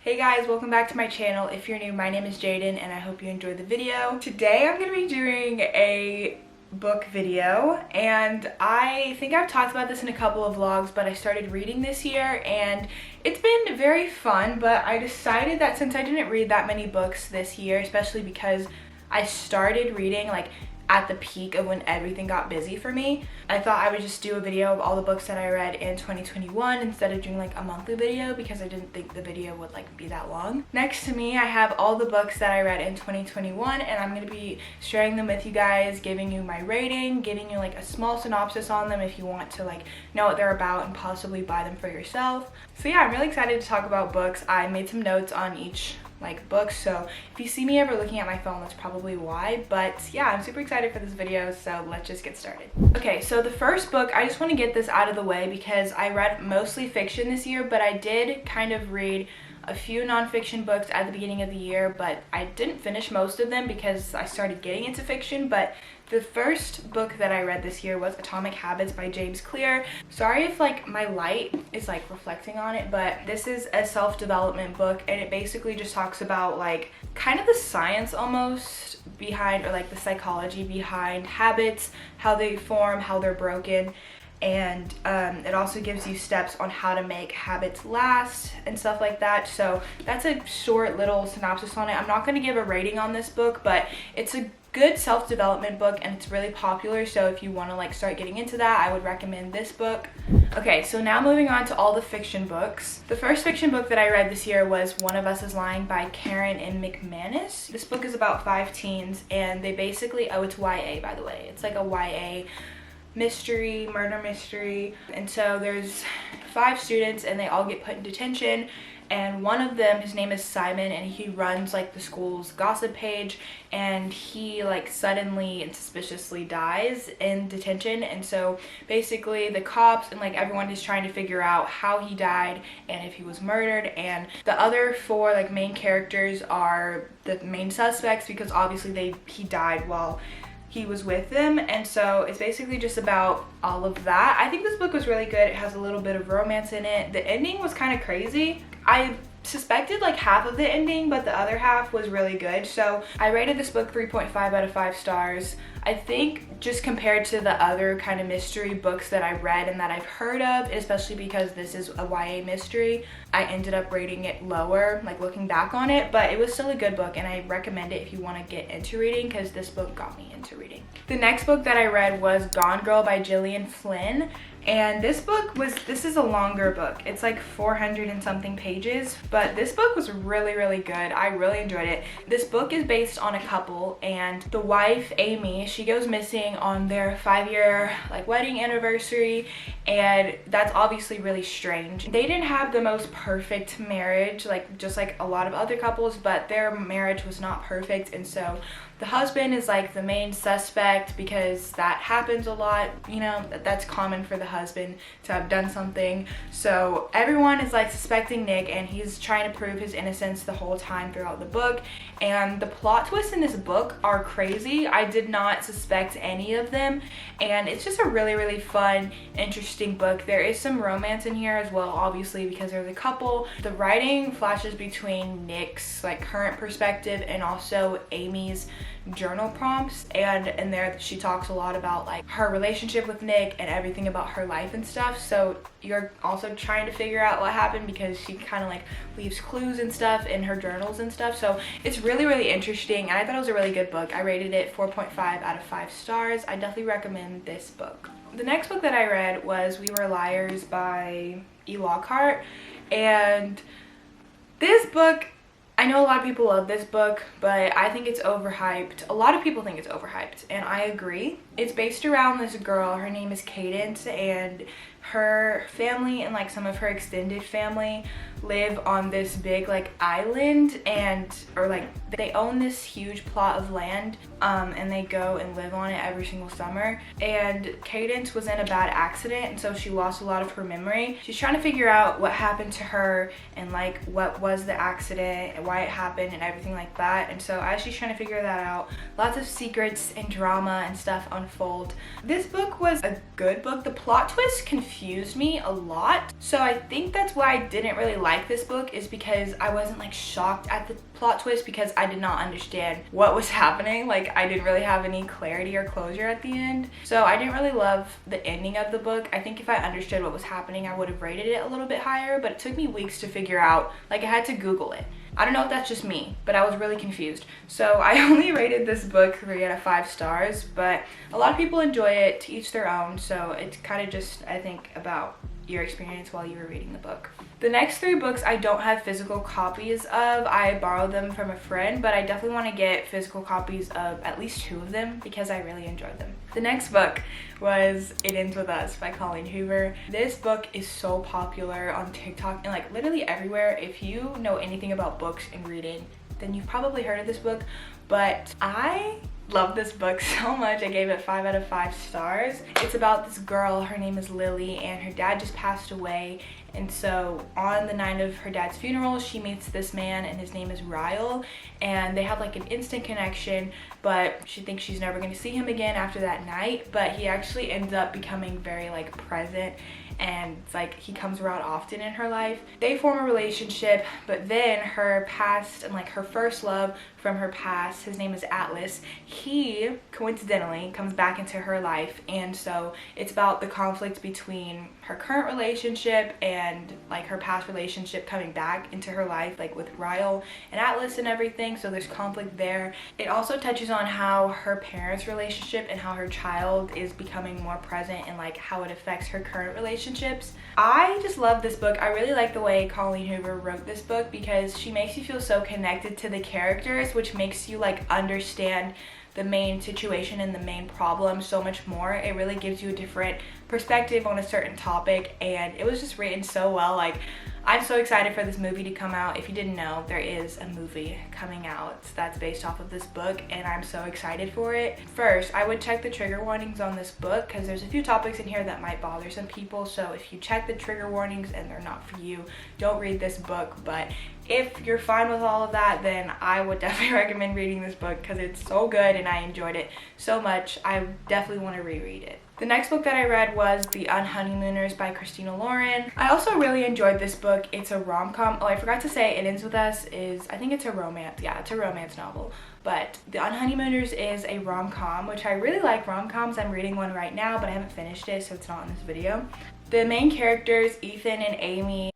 Hey guys, welcome back to my channel. If you're new, my name is Jaden and I hope you enjoyed the video. Today I'm going to be doing a book video, and I think I've talked about this in a couple of vlogs, but I started reading this year and it's been very fun, but I decided that since I didn't read that many books this year, especially because I started reading like at the peak of when everything got busy for me, I thought I would just do a video of all the books that I read in 2021 instead of doing like a monthly video because I didn't think the video would like be that long. Next to me I have all the books that I read in 2021 and I'm going to be sharing them with you guys, giving you my rating, giving you like a small synopsis on them if you want to like know what they're about and possibly buy them for yourself. So yeah, I'm really excited to talk about books. I made some notes on each like books, so if you see me ever looking at my phone, that's probably why. But yeah, I'm super excited for this video, so let's just get started. Okay, so the first book, I just want to get this out of the way because I read mostly fiction this year, but I did kind of read a few nonfiction books at the beginning of the year, but I didn't finish most of them because I started getting into fiction. But the first book that I read this year was Atomic Habits by James Clear. Sorry if like my light is like reflecting on it, but this is a self-development book and it basically just talks about like kind of the science almost behind, or like the psychology behind habits, how they form, how they're broken. And it also gives you steps on how to make habits last and stuff like that. So that's a short little synopsis on it. I'm not going to give a rating on this book, but it's a good self-development book and it's really popular, so if you want to like start getting into that, I would recommend this book. Okay, so now moving on to all the fiction books. The first fiction book that I read this year was One of Us is Lying by Karen and McManus. This book is about 5 teens and they basically, oh, it's YA by the way, it's like a YA mystery, murder mystery. And so there's 5 students and they all get put in detention, and one of them, his name is Simon, and he runs like the school's gossip page, and he like suddenly and suspiciously dies in detention. And so basically the cops and like everyone is trying to figure out how he died and if he was murdered, and the other 4 like main characters are the main suspects because obviously he died while he was with them. And so it's basically just about all of that. I think this book was really good. It has a little bit of romance in it. The ending was kind of crazy. I suspected like half of the ending, but the other half was really good. So I rated this book 3.5 out of 5 stars. I think just compared to the other kind of mystery books that I read and that I've heard of, especially because this is a YA mystery, I ended up rating it lower, like looking back on it, but it was still a good book and I recommend it if you want to get into reading because this book got me into reading. The next book that I read was Gone Girl by Gillian Flynn. And this is a longer book. It's like 400 and something pages, but this book was really, really good. I really enjoyed it. This book is based on a couple, and the wife, Amy, she goes missing on their 5-year like wedding anniversary, and that's obviously really strange. They didn't have the most perfect marriage, like just like a lot of other couples, but their marriage was not perfect, and so the husband is like the main suspect because that happens a lot, you know, that's common for the husband to have done something. So everyone is like suspecting Nick and he's trying to prove his innocence the whole time throughout the book. And the plot twists in this book are crazy. I did not suspect any of them, and it's just a really, really fun, interesting book. There is some romance in here as well, obviously, because there's a couple. The writing flashes between Nick's like current perspective and also Amy's journal prompts, and in there she talks a lot about like her relationship with Nick and everything about her life and stuff. So you're also trying to figure out what happened because she kind of like leaves clues and stuff in her journals and stuff. So it's really, really interesting, and I thought it was a really good book. I rated it 4.5 out of 5 stars. I definitely recommend this book. The next book that I read was We Were Liars by E. Lockhart, and this book, I know a lot of people love this book, but I think it's overhyped. A lot of people think it's overhyped, and I agree. It's based around this girl. Her name is Cadence, and her family and like some of her extended family live on this big like island, or like they own this huge plot of land, and they go and live on it every single summer. And Cadence was in a bad accident, and so she lost a lot of her memory. She's trying to figure out what happened to her and like what was the accident and why it happened and everything like that. And so as she's trying to figure that out, lots of secrets and drama and stuff unfold. This book was a good book. The plot twist confused confused me a lot. So I think that's why I didn't really like this book, is because I wasn't like shocked at the plot twist, because I did not understand what was happening. Like, I didn't really have any clarity or closure at the end. So I didn't really love the ending of the book. I think if I understood what was happening, I would have rated it a little bit higher, but it took me weeks to figure out. Like, I had to Google it. I don't know if that's just me, but I was really confused. So I only rated this book 3 out of 5 stars, but a lot of people enjoy it, to each their own. So it's kind of just, I think, about your experience while you were reading the book. The next 3 books I don't have physical copies of. I borrowed them from a friend, but I definitely want to get physical copies of at least 2 of them because I really enjoyed them. The next book was It Ends With Us by Colleen Hoover. This book is so popular on TikTok and like literally everywhere. If you know anything about books and reading, then you've probably heard of this book, but I love this book so much. I gave it 5 out of 5 stars. It's about this girl, her name is Lily, and her dad just passed away. And so on the night of her dad's funeral, she meets this man and his name is Ryle, and they have like an instant connection, but she thinks she's never going to see him again after that night. But he actually ends up becoming very like present, and it's like he comes around often in her life. They form a relationship, but then her past and like her first love from her past, his name is Atlas, he coincidentally comes back into her life. And so it's about the conflict between her current relationship and like her past relationship coming back into her life, like with Ryle and Atlas and everything. So there's conflict there. It also touches on how her parents' relationship and how her child is becoming more present, and like how it affects her current relationships. I just love this book. I really like the way Colleen Hoover wrote this book because she makes you feel so connected to the characters, which makes you like understand the main situation and the main problem so much more. It really gives you a different perspective on a certain topic, and it was just written so well. Like, I'm so excited for this movie to come out. If you didn't know, there is a movie coming out that's based off of this book, and I'm so excited for it. First, I would check the trigger warnings on this book because there's a few topics in here that might bother some people. So if you check the trigger warnings and they're not for you, don't read this book. But if you're fine with all of that, then I would definitely recommend reading this book because it's so good and I enjoyed it so much. I definitely want to reread it. The next book that I read was The Honeymooners by Christina Lauren. I also really enjoyed this book. It's a rom-com. Oh, I forgot to say It Ends With Us is, I think it's a romance. Yeah, it's a romance novel. But The Honeymooners is a rom-com, which I really like rom-coms. I'm reading one right now, but I haven't finished it, so it's not in this video. The main characters, Ethan and Amy,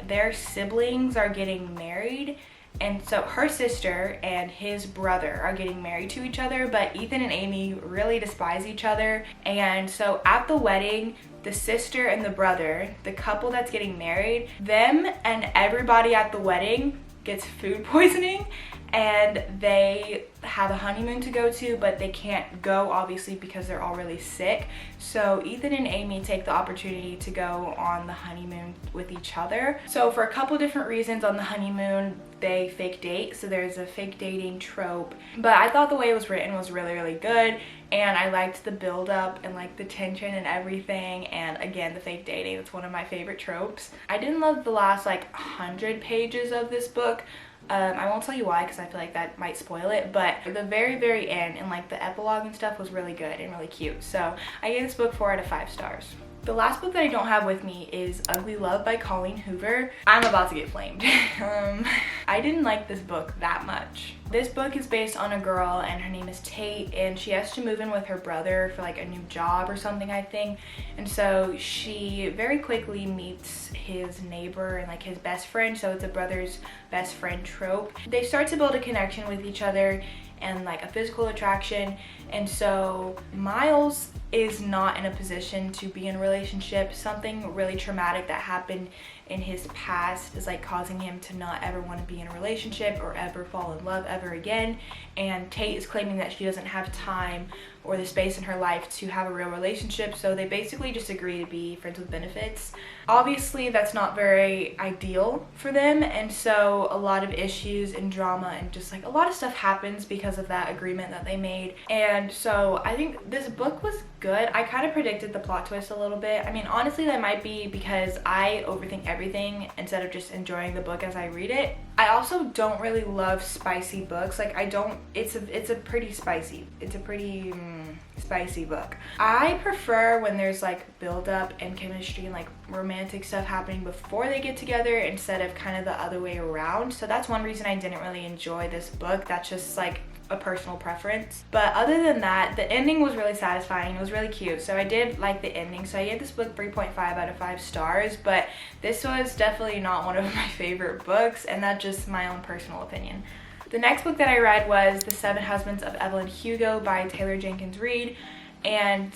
their siblings are getting married, and so her sister and his brother are getting married to each other, but Ethan and Amy really despise each other. And so at the wedding, the sister and the brother, the couple that's getting married, them and everybody at the wedding gets food poisoning, and they have a honeymoon to go to, but they can't go obviously because they're all really sick. So Ethan and Amy take the opportunity to go on the honeymoon with each other. So for a couple different reasons on the honeymoon, they fake date. So there's a fake dating trope, but I thought the way it was written was really, really good. And I liked the build up and like the tension and everything. And again, the fake dating, it's one of my favorite tropes. I didn't love the last like 100 pages of this book. I won't tell you why because I feel like that might spoil it, but the very, very end and like the epilogue and stuff was really good and really cute. So I gave this book 4 out of 5 stars. The last book that I don't have with me is Ugly Love by Colleen Hoover. I'm about to get flamed. I didn't like this book that much. This book is based on a girl and her name is Tate, and she has to move in with her brother for like a new job or something, I think. And so she very quickly meets his neighbor and like his best friend, so it's a brother's best friend trope. They start to build a connection with each other and like a physical attraction. And so Miles is not in a position to be in a relationship. Something really traumatic that happened in his past is like causing him to not ever want to be in a relationship or ever fall in love ever again. And Tate is claiming that she doesn't have time or the space in her life to have a real relationship, so they basically just agree to be friends with benefits. Obviously that's not very ideal for them, and so a lot of issues and drama and just like a lot of stuff happens because of that agreement that they made. And so I think this book was good. I kind of predicted the plot twist a little bit. I mean, honestly, that might be because I overthink everything instead of just enjoying the book as I read it. I also don't really love spicy books. Like it's a pretty spicy book. I prefer when there's like build up and chemistry and like romantic stuff happening before they get together instead of kind of the other way around. So that's one reason I didn't really enjoy this book. That's just like a personal preference. But other than that, the ending was really satisfying. It was really cute. So I did like the ending. So I gave this book 3.5 out of 5 stars, but this was definitely not one of my favorite books, and that's just my own personal opinion. The next book that I read was The 7 Husbands of Evelyn Hugo by Taylor Jenkins Reid, and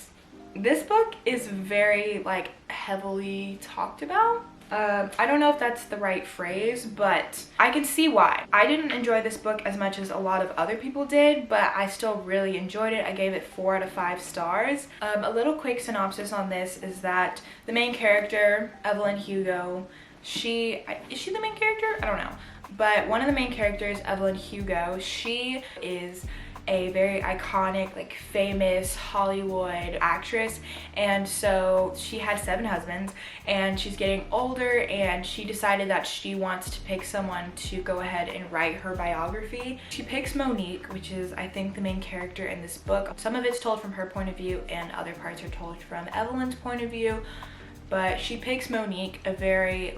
this book is very like heavily talked about. I don't know if that's the right phrase, but I can see why. I didn't enjoy this book as much as a lot of other people did, but I still really enjoyed it. I gave it 4 out of 5 stars. A little quick synopsis on this is that the main character, Evelyn Hugo, is she the main character? I don't know. But one of the main characters, Evelyn Hugo, she is a very iconic, like famous Hollywood actress, and so she had 7 husbands, and she's getting older, and she decided that she wants to pick someone to go ahead and write her biography. She picks Monique, which is I think the main character in this book. Some of it's told from her point of view and other parts are told from Evelyn's point of view, but she picks Monique, a very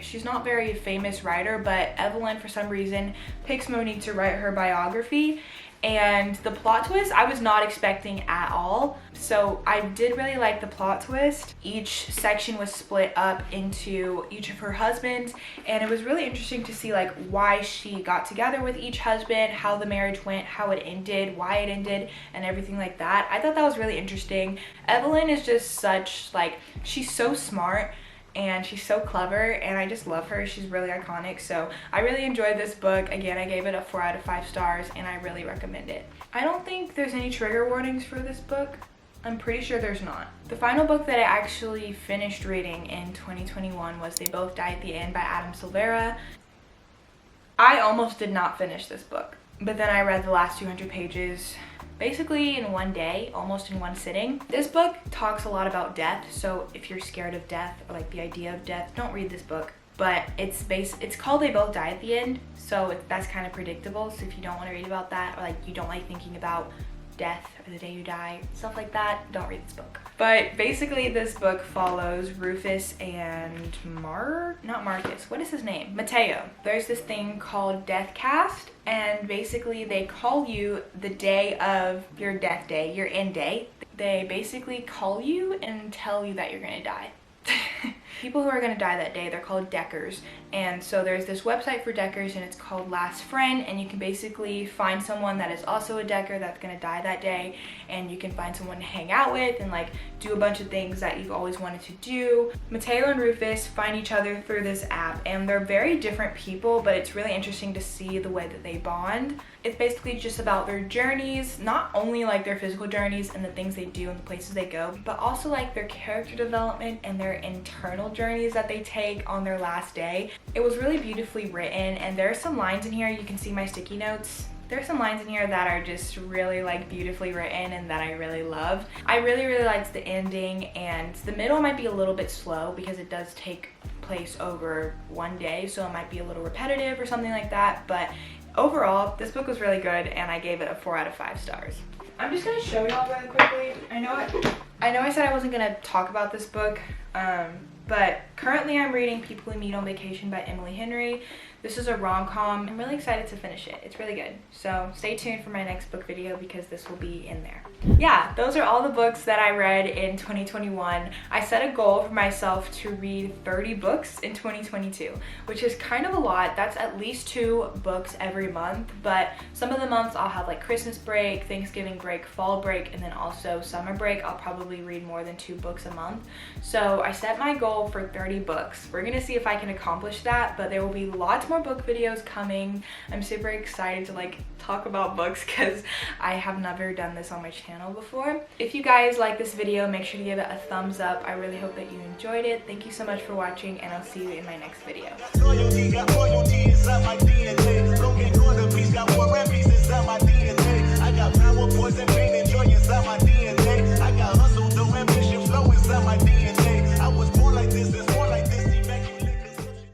she's not very famous writer, but Evelyn for some reason picks Monique to write her biography. And the plot twist I was not expecting at all. So I did really like the plot twist. Each section was split up into each of her husbands, and it was really interesting to see like why she got together with each husband, how the marriage went, how it ended, why it ended, and everything like that. I thought that was really interesting. Evelyn is just such like, she's so smart and she's so clever, and I just love her. She's really iconic. So I really enjoyed this book. Again, I gave it a 4 out of 5 stars, and I really recommend it. I don't think there's any trigger warnings for this book. I'm pretty sure there's not. The final book that I actually finished reading in 2021 was They Both Die at the End by Adam Silvera. I almost did not finish this book, but then I read the last 200 pages basically in one day, almost in one sitting. This book talks a lot about death, so if you're scared of death or like the idea of death, don't read this book. But it's called They Both Die at the End, so that's kind of predictable. So if you don't want to read about that, or like you don't like thinking about death or the day you die, stuff like that, don't read this book. But basically this book follows Rufus and not Marcus, what is his name? Mateo. There's this thing called Death Cast, and basically they call you the day of your death day, your end day. They basically call you and tell you that you're gonna die. People who are going to die that day, they're called Deckers. And so there's this website for Deckers, and it's called Last Friend, and you can basically find someone that is also a Decker that's going to die that day, and you can find someone to hang out with and like do a bunch of things that you've always wanted to do. Mateo and Rufus find each other through this app, and they're very different people, but it's really interesting to see the way that they bond. It's basically just about their journeys, not only like their physical journeys and the things they do and the places they go, but also like their character development and their internal journeys that they take on their last day. It was really beautifully written, and there are some lines in here, you can see my sticky notes. There's some lines in here that are just really like beautifully written and that I really love. I really liked the ending, and the middle might be a little bit slow because it does take place over one day, so it might be a little repetitive or something like that, but overall this book was really good, and I gave it a 4 out of 5 stars. I'm just gonna show y'all really quickly. I know I said I wasn't gonna talk about this book, but currently I'm reading People We Meet on Vacation by Emily Henry. This is a rom-com. I'm really excited to finish it. It's really good. So stay tuned for my next book video because this will be in there. Yeah, those are all the books that I read in 2021. I set a goal for myself to read 30 books in 2022, which is kind of a lot. That's at least 2 books every month, but some of the months I'll have like Christmas break, Thanksgiving break, fall break, and then also summer break. I'll probably read more than 2 books a month. So I set my goal for 30 books. We're gonna see if I can accomplish that, but there will be lots more book videos coming. I'm super excited to like talk about books because I have never done this on my channel before. If you guys like this video, make sure to give it a thumbs up. I really hope that you enjoyed it. Thank you so much for watching, and I'll see you in my next video.